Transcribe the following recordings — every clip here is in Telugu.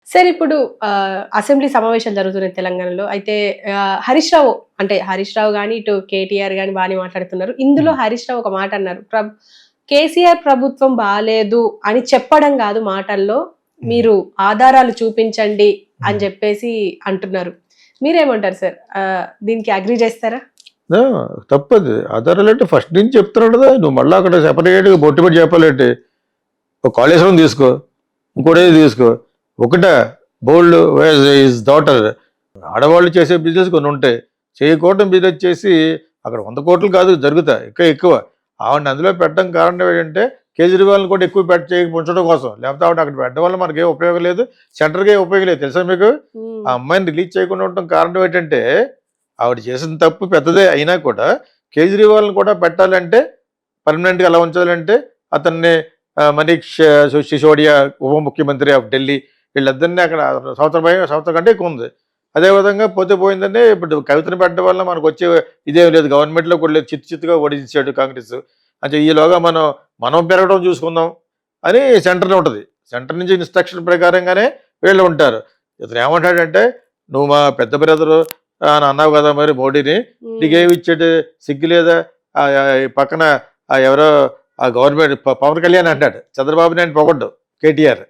సార్ ఇప్పుడు అసెంబ్లీ సమావేశాలు జరుగుతున్నాయి తెలంగాణలో. అయితే హరీష్ రావు అంటే హరీష్ రావు గాని, ఇటు కేటీఆర్ గాని బానే మాట్లాడుతున్నారు. ఇందులో హ్మ్. హరీష్ రావు ఒక మాట అన్నారు. కేసీఆర్ ప్రభుత్వం బాలేదు అని చెప్పడం గాదు మాటల్లో. హ్మ్. మీరు ఆధారాలు చూపించండి అని హ్మ్. జెప్పేసి అంటున్నారు. మీరేమంటారు సార్? దీనికి అగ్రీ చేస్తారా? ఆ! తప్పది. ఆధారాలంటే ఫస్ట్ నుంచి చెప్తున్నాడు కదా! నువ్వు మళ్ళా అక్కడ సెపరేట్‌గా బొట్టు పెట్టి చెప్పాలేంటి? ఒక కాళేశ్వరం తీసుకో. ఇంకోటేదో తీసుకో. ఒకటా బోల్డ్ హిస్ డాటర్ ఆడవాళ్ళు చేసే బిజినెస్ కొన్ని ఉంటాయి. చేయకూడని బిజినెస్ చేసి అక్కడ 100 కోట్లు కాదు జరుగుతాయి. ఇంకా ఎక్కువ. ఆవిడని అందులో పెట్టడం కారణం ఏంటంటే కేజ్రీవాల్‌ని కూడా ఎక్కువ ఉంచడం కోసం. లేకపోతే ఆవిడ అక్కడ పెట్టడం వల్ల మనకేం ఉపయోగం లేదు. సెంటర్‌కి ఏం ఉపయోగం లేదు. తెలుసా మీకు? హ్మ్. ఆ అమ్మాయిని రిలీజ్ చేయకుండా ఉండటం కారణం ఏంటంటే ఆవిడ చేసిన తప్పు పెద్దదే అయినా కూడా కేజ్రీవాల్‌ని కూడా పెట్టాలంటే పర్మనెంట్‌గా అలా ఉంచాలంటే అతన్ని మనీష్ సిసోడియా ఉప ముఖ్యమంత్రి ఆఫ్ ఢిల్లీ వీళ్ళిద్దరిని అక్కడ సంవత్సరం కంటే ఎక్కువ ఉంది. అదేవిధంగా పోతే పోయిందని ఇప్పుడు కవితను పెట్టడం వల్ల మనకు వచ్చే ఇదేం లేదు. గవర్నమెంట్‌లో కూడా లేదు. చిత్తుగా ఓడించాడు కాంగ్రెస్. అంటే ఈలోగా మనం పెరగడం చూసుకుందాం అని సెంటర్‌లో ఉంటది. సెంటర్ నుంచి ఇన్‌స్ట్రక్షన్ ప్రకారంగానే వీళ్ళు ఉంటారు. ఇతను ఏమంటాడంటే "నువ్వు మా పెద్ద బ్రదరు అని అన్నావు కదా మరి మోడీని. హ్మ్. నీకేమి ఇచ్చాడు సిగ్గు లేదా?" ఈ పక్కన ఎవరో గవర్నమెంట్ పవన్ కళ్యాణ్ అంటాడు. చంద్రబాబు నాయుడు పొగడ్డు కేటీఆర్.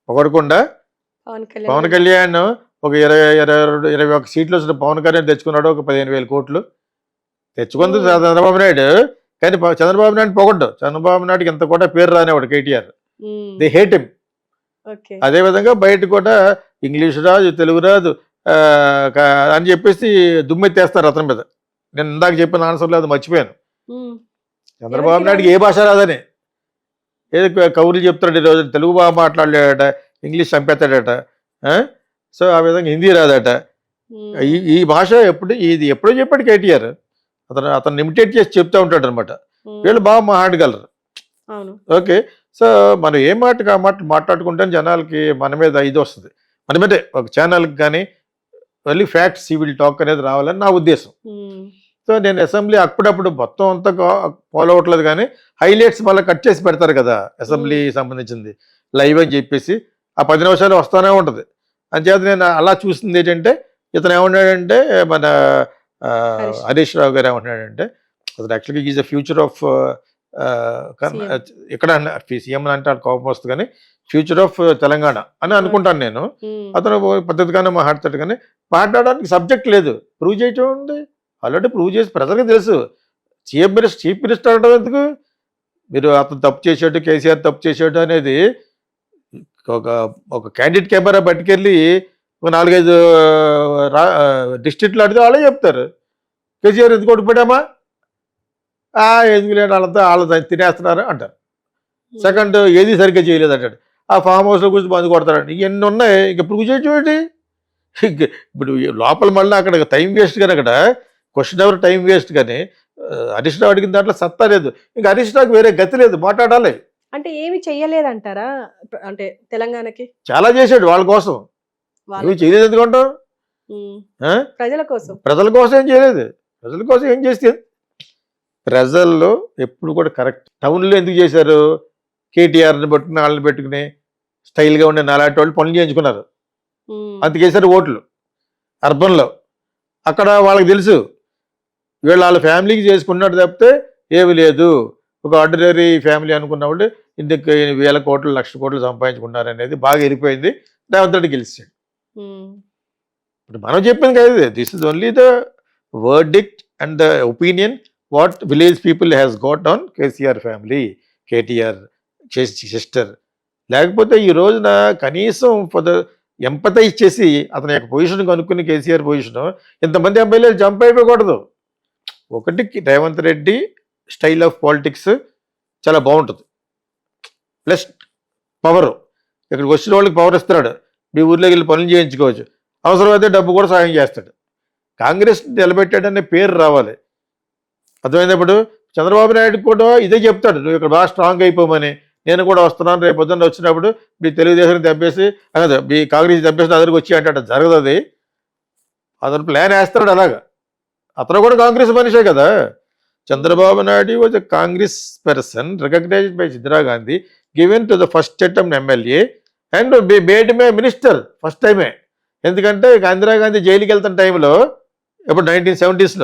పొగడకుండా పవన్ కళ్యాణ్ పవన్ గురించి. కళ్యాణ్ ఒక 21 సీట్లు వచ్చిన పవన్ కళ్యాణ్ తెచ్చుకున్నాడు ఒక 15,000 కోట్లు. తెచ్చుకుంది హ్మ్. చంద్రబాబు నాయుడు. కానీ చంద్రబాబు నాయుడు పొగడ్డు. చంద్రబాబు నాయుడుకి ఇంత కూడా పేరు రానివాడు కేటీఆర్. హ్మ్. They hate him. ఓకే. అదే విధంగా బయట కూడా ఇంగ్లీష్ రాదు, తెలుగు రాదు అని చెప్పేసి దుమ్మెత్తేస్తారు అతని మీద. నేను ఇందాక చెప్పిన ఆన్సర్‌లో అది మర్చిపోయాను. హ్మ్. ఎవరికీ చంద్రబాబు నాయుడుకి రాదు? ఏ భాష రాదని. ఏదో కబుర్లు చెప్తాడు ఈరోజు తెలుగు బాగా మాట్లాడలేడట, ఇంగ్లీష్ చంపేస్తాడట. ఆ? సో ఆ విధంగా హిందీ రాదట. ఈ హ్మ్. ఈ భాష ఇది ఎప్పుడో చెప్పాడు కేటీఆర్. అతను ఇమిటేట్ చేసి చెప్తా ఉంటాడు అనమాట. హ్మ్. వీళ్ళు బాగా మాట్లాడగలరు. అవును. ఓకే. సో మనం ఏ మాటకి ఆ మాట మాట్లాడుకుంటే జనాలకి మన మీద ఇది వస్తుంది. మన మీదే ఒక ఛానల్కి కానీ మళ్ళీ ఫ్యాక్ట్స్ ఈ విల్ టాక్ అనేది రావాలని నా ఉద్దేశం. హ్మ్. సో నేను అసెంబ్లీ అప్పుడప్పుడు మొత్తం అంతా ఫాలో అవ్వట్లేదు కానీ హైలైట్స్ మళ్ళీ కట్ చేసి పెడతారు కదా అసెంబ్లీ హ్మ్. సంబంధించింది లైవ్ అని చెప్పేసి ఆ 10 నిమిషాలు వస్తూనే ఉంటుంది. అంచేత నేను అలా చూసింది ఏంటంటే ఇతను ఏమన్నాడంటే మన హరీష్ రావు. హరీష్ రావు గారు ఏమంటున్నాడంటే అతను యాక్చువల్గా is the future of CM. ఇక్కడ సీఎం అంటే వాళ్ళకి కోపం వస్తుంది కానీ ఫ్యూచర్ ఆఫ్ తెలంగాణ అని ఓకే. అనుకుంటాను నేను. హ్మ్. అతను పద్ధతిగానే మాట్లాడతాడు కానీ మాట్లాడడానికి సబ్జెక్ట్ లేదు. ప్రూవ్ చేయటం ఉంది. ఆల్రెడీ ప్రూవ్ చేసి ప్రజలకు తెలుసు. చీఫ్ మినిస్టర్ అనడం ఎందుకు? మీరు అతను తప్పు చేసాడు, కేసీఆర్ తప్పు చేసాడు అనేది ఒక ఒక క్యాండిడేట్ కెమెరా పట్టుకెళ్ళి ఒక 4, 5 డిస్ట్రిక్ట్‌లు అడిగితే వాళ్ళే చెప్తారు. కేసీఆర్ ఎందుకు ఓడిపోయాడమ్మా? ఎందుకులేండి ఆళ్ళంతా తినేస్తున్నారు అంటారు. హ్మ్. సెకండ్ ఏది సరిగ్గా చేయలేదంటాడు. ఆ ఫార్మ్ హౌస్‌లో కూర్చొని మందు కొడతాడంట. ఇయన్నీ ఉన్నాయి. ఇంక ప్రూవ్ చేయటం ఏంటి? ఇంక ఇప్పుడు లోపల మళ్ళీ అక్కడ టైం వేస్ట్ గాని అక్కడ క్వెషన్ ఎవర్ టైం వేస్ట్ గాని హరీష్ రావు అడిగిన దాంట్లో సత్తా లేదు. ఇంక హరీష్ రావుకి వేరే గతి లేదు మాట్లాడాలి. అంటే ఏమి చెయ్యలేదంటారా? అంటే తెలంగాణకి చాలా చేశాడు వాళ్ళ కోసం. వాళ్ళ ఏమి కోసం. చేయలేదు ఎందుకంటావు? హ్మ్. ఆ? ప్రజల కోసం. ప్రజల కోసం ఏం చేయలేదు. ప్రజల కోసం ఏం చేస్తే ప్రజల్లో ఎప్పుడు కూడా కరెక్ట్. టౌన్‌లో ఎందుకు చేశారు? కేటీఆర్‌ని పట్టుకుని ఆళ్ళని పెట్టుకుని స్టైల్‌గా ఉండే నాలాంటి వాళ్ళు పనులు చేయించుకున్నారు. హ్మ్. అందుకేసారు ఓట్లు. అర్బన్‌లో. అక్కడ వాళ్ళకి తెలుసు. వీళ్ళు ఆళ్ళ ఫ్యామిలీకి చేసుకున్నాడు తప్పితే ఏమి లేదు. ఒక ఆర్డినరీ ఫ్యామిలీ అనుకున్నప్పుడు ఇందుకు వేల కోట్లు, లక్షల కోట్లు సంపాదించుకున్నారనేది బాగా ఎరిగిపోయింది. రేవంత్ రెడ్డి గెలిచాడు. హ్మ్. ఇప్పుడు మనం చెప్పింది కాదు ఇది. This is only the verdict and the opinion what village people has got on KCR family, KTR sister. లేకపోతే ఈ రోజున కనీసం ఫర్ ద ఎంపథైజ్ చేసి అతని యొక్క పొజిషన్ కనుక్కుని కేసీఆర్ పొజిషన్ ఇంతమంది ఎమ్మెల్యేలు జంప్ అయిపోకూడదు. ఒకటి Revanth Reddy style of politics చాలా బాగుంటుంది. Plus power. ఇక్కడికి వచ్చిన వాళ్ళకి పవర్ ఇస్తున్నాడు. మీ ఊర్లోకి వెళ్ళి పనులు చేయించుకోవచ్చు. అవసరమైతే డబ్బు కూడా సాయం చేస్తాడు. కాంగ్రెస్ నిలబెట్టాడనే పేరు రావాలి. అర్థమైనప్పుడు చంద్రబాబు నాయుడు కూడా ఇదే చెప్తాడు. నువ్వు ఇక్కడ బాగా స్ట్రాంగ్ అయిపోమని. నేను కూడా వస్తున్నాను. రేపు పొద్దున్న వచ్చినప్పుడు మీ తెలుగుదేశం దెబ్బేసి అదే మీ కాంగ్రెస్ దెబ్బేసి నా దగ్గరికి వచ్చి అంటాడు. జరగదు అది. అతను ప్లాన్ వేస్తాడు అలాగా. అతను కూడా కాంగ్రెస్ మనిషే కదా! హ్మ్. Chandrababu Naidu was a Congress person recognized by Indira Gandhi given to the first attempt MLA. And made me minister first టైమే. ఎందుకంటే ఇందిరాగాంధీ జైలుకి వెళ్తున్న టైంలో, ఇప్పుడు 1970s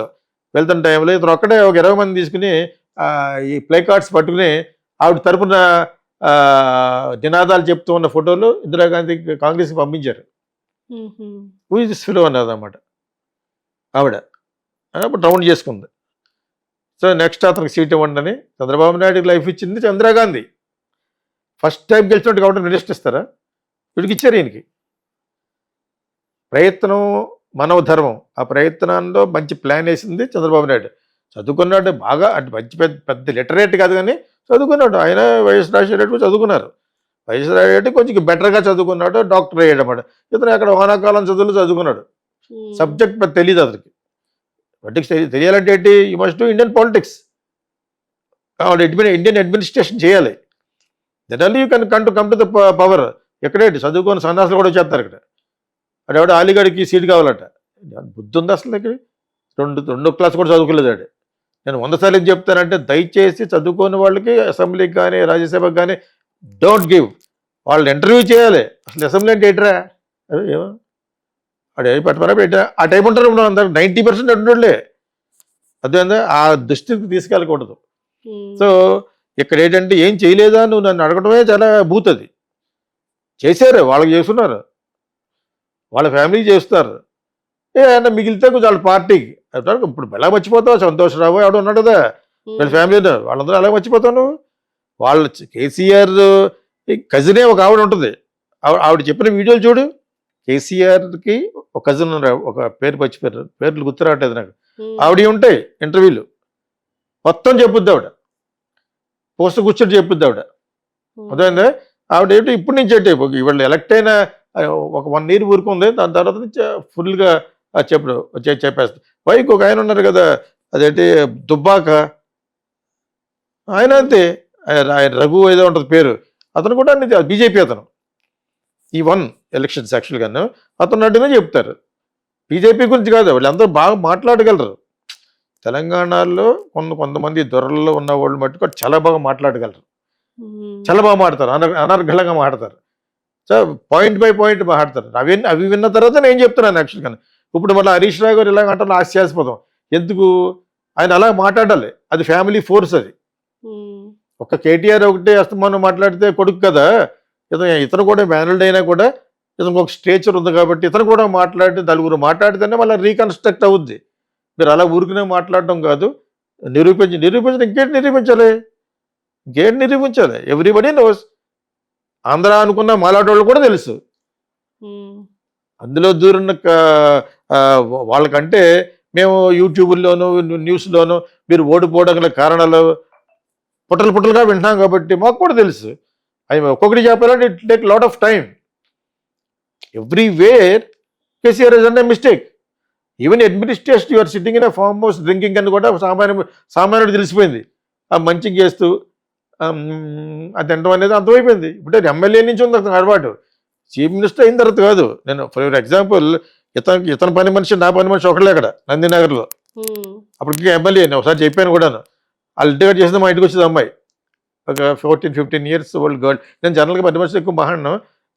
వెళ్తున్న టైంలో ఇతను ఒక్కడే ఒక 20 మంది తీసుకుని ఈ ప్లే కార్డ్స్ పట్టుకుని ఆవిడ తరపున నినాదాలు చెప్తూ ఉన్న ఫోటోలు ఇందిరాగాంధీ కాంగ్రెస్కి పంపించారు. హూ ఇస్ దిస్ ఫిలో అన్నదన్నమాట ఆవిడ. అప్పుడు రౌండ్ చేసుకుంది. సో నెక్స్ట్ అతనికి సీట్ ఇవ్వండి అని చంద్రబాబు నాయుడుకి లైఫ్ ఇచ్చింది ఇందిరాగాంధీ. ఫస్ట్ టైం గెలిచినట్టు కాబట్టి మినిస్టర్ ఇస్తారా? వీడికి ఇచ్చారు ఈయనకి. ప్రయత్నం మానవ ధర్మం. ఆ ప్రయత్నంలో మంచి ప్లాన్ వేసింది చంద్రబాబు నాయుడు. చదువుకున్నాడు బాగా, అంటే మంచి పెద్ద లిటరేట్ కాదు కానీ చదువుకున్నాడు. ఆయన వైఎస్ రాజశేఖర చదువుకున్నారు. వైఎస్ రాజశేఖర కొంచెం బెటర్గా చదువుకున్నాడు, డాక్టర్ అయ్యాడు అన్నమాట. ఇతను అక్కడ వానాకాలం చదువులు చదువుకున్నాడు. సబ్జెక్ట్ పెద్ద తెలియదు అతనికి. పొలిటిక్స్ తెలియాలంటే ఏంటి? You must do Indian politics. Indian administration చేయాలి. That only you can come to the power. ఎక్కడేంటి చదువుకొని సన్నాసులు కూడా వచ్చేస్తారు ఇక్కడ. అటు ఎవడో అలీగఢ్కి సీట్ కావాలట. బుద్ధి ఉంది అసలు ఇక్కడ? రెండో క్లాస్ కూడా చదువుకోలేదు వాడు. నేను 100 సార్లు ఏం చెప్తానంటే, దయచేసి చదువుకోని వాళ్ళకి అసెంబ్లీకి కానీ రాజ్యసభకి కానీ డోంట్ గివ్. వాళ్ళని ఇంటర్వ్యూ చేయాలి. అసలు అసెంబ్లీ అంటే ఏంట్రా? అదే ఏమో అడే పెట్టమరా పెట్టా ఆ టైం ఉంటారు. ఇప్పుడు అందరూ 90% ఉంటుండే. అదే ఆ దృష్టికి తీసుకెళ్ళకూడదు. సో ఇక్కడ ఏంటంటే ఏం చేయలేదా నువ్వు నన్ను అడగడమే చాలా బూతది. చేశారు, వాళ్ళకి చేస్తున్నారు, వాళ్ళ ఫ్యామిలీకి చేస్తారు. ఏమన్నా మిగిలితే కొంచెం వాళ్ళ పార్టీకి. ఇప్పుడు ఎలా మర్చిపోతావు? సంతోషరావు ఎవడో ఉన్నాడు కదా వీళ్ళ ఫ్యామిలీలో, వాళ్ళందరూ ఎలా మర్చిపోతావు నువ్వు? వాళ్ళు కేసీఆర్ కజినే ఒక ఆవిడ ఉంటుంది. ఆవిడ చెప్పిన వీడియోలు చూడు. కేసీఆర్కి ఒక కజిన్ ఉన్నారు, ఒక పేరు మర్చిపోయారు, పేర్లు గుర్తురావట్లేదు నాకు. ఆవిడ ఉంటాయి ఇంటర్వ్యూలు మొత్తం చెప్పుద్ది ఆవిడ. పోస్ట్ కూర్చొని చెప్పుద్ది ఆవిడ. అదేంటే ఆవిడ ఏంటి ఇప్పటి నుంచి అంటే ఇవాళ ఎలక్ట్ అయిన ఒక 1 year ఊరుకుంది. దాని తర్వాత నుంచి ఫుల్గా చెప్పేస్తుంది. పైకి ఒక ఆయన ఉన్నారు కదా, అదేంటి దుబ్బాక, ఆయన అంతే. ఆయన రఘు ఏదో ఉంటుంది పేరు. అతను కూడా బీజేపీ అతను. ఈ 1 elections యాక్చువల్గాను అతను అడ్డునే చెప్తారు. బీజేపీ గురించి కాదు, వాళ్ళందరూ బాగా మాట్లాడగలరు. తెలంగాణలో కొంతమంది దొరల్లో ఉన్న వాళ్ళు మట్టుకు చాలా బాగా మాట్లాడగలరు, చాలా బాగా మాట్లాడతారు, అనర్గళంగా మాట్లాడతారు. సో పాయింట్ బై పాయింట్ మాట్లాడతారు. అవి విన్న తర్వాత నేను చెప్తున్నాను యాక్చువల్గా. ఇప్పుడు మళ్ళీ హరీష్ రావు గారు ఇలాగ అంటే ఆశ్చర్యపోతాం. ఎందుకు? ఆయన అలా మాట్లాడాలి, అది ఫ్యామిలీ ఫోర్స్. అది ఒక కేటీఆర్ ఒకటే అస్తమానం మాట్లాడితే కొడుకు కదా. ఇతను కూడా మ్యానల్డ్ అయినా కూడా ఇతనికి ఒక స్టేచర్ ఉంది కాబట్టి ఇతను కూడా మాట్లాడితే నలుగురు మాట్లాడితేనే మళ్ళీ రీకన్స్ట్రక్ట్ అవుద్ది. మీరు అలా ఊరికనే మాట్లాడటం కాదు, నిరూపించడం. ఇంకేంటి నిరూపించాలి? Everybody knows. ఆంధ్ర అనుకున్న మాలాటోళ్ళు కూడా తెలుసు. అందులో దూరున్న వాళ్ళకంటే మేము యూట్యూబ్లోను న్యూస్లోను మీరు ఓడిపోవడం గల కారణాలు పుట్టలుగా వింటున్నాం కాబట్టి మాకు కూడా తెలుసు. అవి ఒక్కొక్కటి చెప్పాలంటే it take lot of time. Everywhere KCR is a mistake. Even administration you're sitting in farm house drinking అని కూడా సామాన్యుడు తెలిసిపోయింది. ఆ మంచిగా చేస్తూ అది తినడం అనేది అర్థమైపోయింది. ఇప్పుడు ఎమ్మెల్యే నుంచి ఉంది అతను అలవాటు. చీఫ్ మినిస్టర్ అయిన తర్వాత కాదు. నేను ఫర్ ఎగ్జాంపుల్ ఇతని పని మనిషి నా పని మనిషి ఒకళ్ళే అక్కడ నందినగర్లో. అప్పటికి ఎమ్మెల్యే నేను ఒకసారి చెప్పాను కూడాను. వాళ్ళు ఇంటికి చేసింది మా ఇంటికి వచ్చేది అమ్మాయి, ఒక 14-15 years ఓల్డ్ గర్ల్. నేను జనరల్గా పని మనిషి ఎక్కువ మాట్లాడను.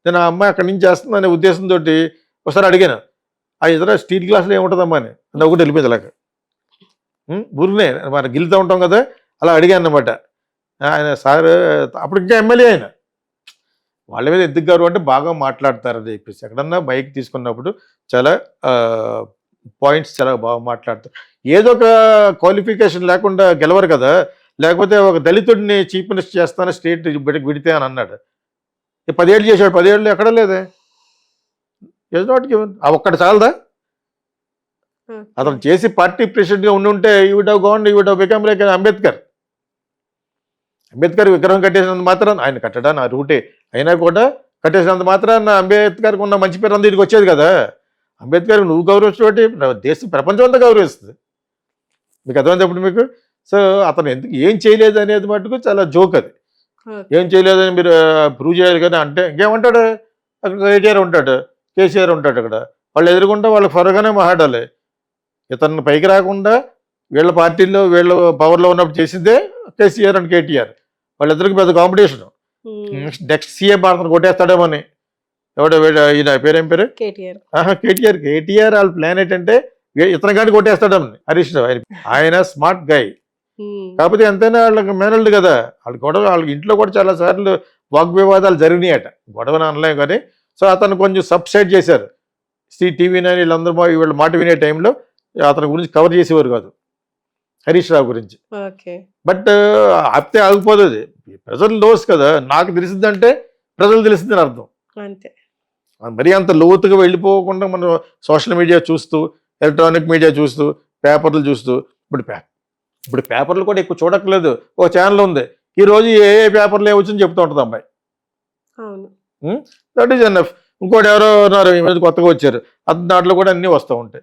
నేను ఆ అమ్మాయి అక్కడి నుంచి చేస్తుంది అనే ఉద్దేశంతో ఒకసారి అడిగాను, ఆ ఇతర స్టీల్ గ్లాసులో ఏముంటుందమ్మా అని. ఒకటి వెళ్ళిపోయింది అలాగ. ఊరినే మనం గిలుతూ ఉంటాం కదా, అలా అడిగాను అన్నమాట. ఆయన సార్ అప్పుడు ఇంకా ఎమ్మెల్యే ఆయన. వాళ్ళ మీద ఎందుకు గారు అంటే బాగా మాట్లాడతారని చెప్పేసి. ఎక్కడన్నా బైక్ తీసుకున్నప్పుడు చాలా పాయింట్స్ చాలా బాగా మాట్లాడతారు. ఏదో ఒక క్వాలిఫికేషన్ లేకుండా గెలవరు కదా. లేకపోతే ఒక దళితుడిని చీఫ్ మినిస్టర్ చేస్తాను స్టేట్ విడితే అని అన్నాడు. 10 ఏళ్ళు చేశాడు, 10 ఏళ్ళు ఎక్కడ లేదే. Is not given. ఆ ఒక్కటి చాలదా? అతను చేసి పార్టీ ప్రెసిడెంట్గా ఉంటే he would have gone, he would have become like Ambedkar విగ్రహం కట్టేసినంత మాత్రం ఆయన కట్టడానికి ఆ రూటే అయినా కూడా కట్టేసినంత మాత్రాన అంబేద్కర్కి ఉన్న మంచి పేరు అందరికి వచ్చేది కదా. అంబేద్కర్ నువ్వు గౌరవించబట్టి ప్రపంచం అంతా గౌరవిస్తుంది. మీకు అర్థమైనప్పుడు మీకు. సో అతను ఎందుకు ఏం చేయలేదు అనేది మటుకు చాలా జోక్. అది ఏం చేయలేదని మీరు ప్రూవ్ చేయాలి కానీ అంటే ఇంకేమంటాడు? అక్కడ కేటీఆర్ ఉంటాడు, కేసీఆర్ ఉంటాడు. అక్కడ వాళ్ళు ఎదురుకుంటే వాళ్ళకి ఫరగానే మాట్లాడాలి. ఇతను పైకి రాకుండా వీళ్ళ పార్టీల్లో వీళ్ళ పవర్లో ఉన్నప్పుడు చేసిందే కేసీఆర్ అండ్ కేటీఆర్. వాళ్ళిద్దరికి పెద్ద కాంపిటీషన్. నెక్స్ట్ సీఎం అతను కొట్టేస్తాడేమని. ఎవడో ఈయన పేరేం పేరు కేటీఆర్. కేటీఆర్ వాళ్ళ ప్లాన్ ఏంటంటే ఇతని కానీ కొట్టేస్తాడు హరీష్ రావు. ఆయన స్మార్ట్ గై, కాకపోతే ఎంతైనా వాళ్ళకి మేనల్డ్ కదా, వాళ్ళకి గొడవ, వాళ్ళకి ఇంట్లో కూడా చాలా సార్లు వాగ్వివాదాలు జరిగినాయట, గొడవ అనలేం కానీ. సో అతను కొంచెం సబ్సైడ్ చేశారు. టీవీ నైన్ వీళ్ళందరూ వీళ్ళ మాట వినే టైంలో అతని గురించి కవర్ చేసేవారు కాదు, హరీష్ రావు గురించి. బట్ ఆపితే ఆగిపోతుంది, ప్రజలు లోస్ కదా, నాకు తెలిసిందంటే ప్రజలు తెలిసిందని అర్థం. అంతే, మరీ అంత లోతుగా వెళ్ళిపోకుండా మనం సోషల్ మీడియా చూస్తూ, ఎలక్ట్రానిక్ మీడియా చూస్తూ, పేపర్లు చూస్తూ, ఇప్పుడు పేపర్లు కూడా ఎక్కువ చూడట్లేదు. ఒక ఛానల్ ఉంది, ఈ రోజు ఏ పేపర్లు ఏమొచ్చని చెప్తూ ఉంటుంది అమ్మాయి. That is enough. ఇంకోటి ఎవరో ఉన్నారు ఈ రోజు కొత్తగా వచ్చారు, దాంట్లో కూడా అన్నీ వస్తూ ఉంటాయి.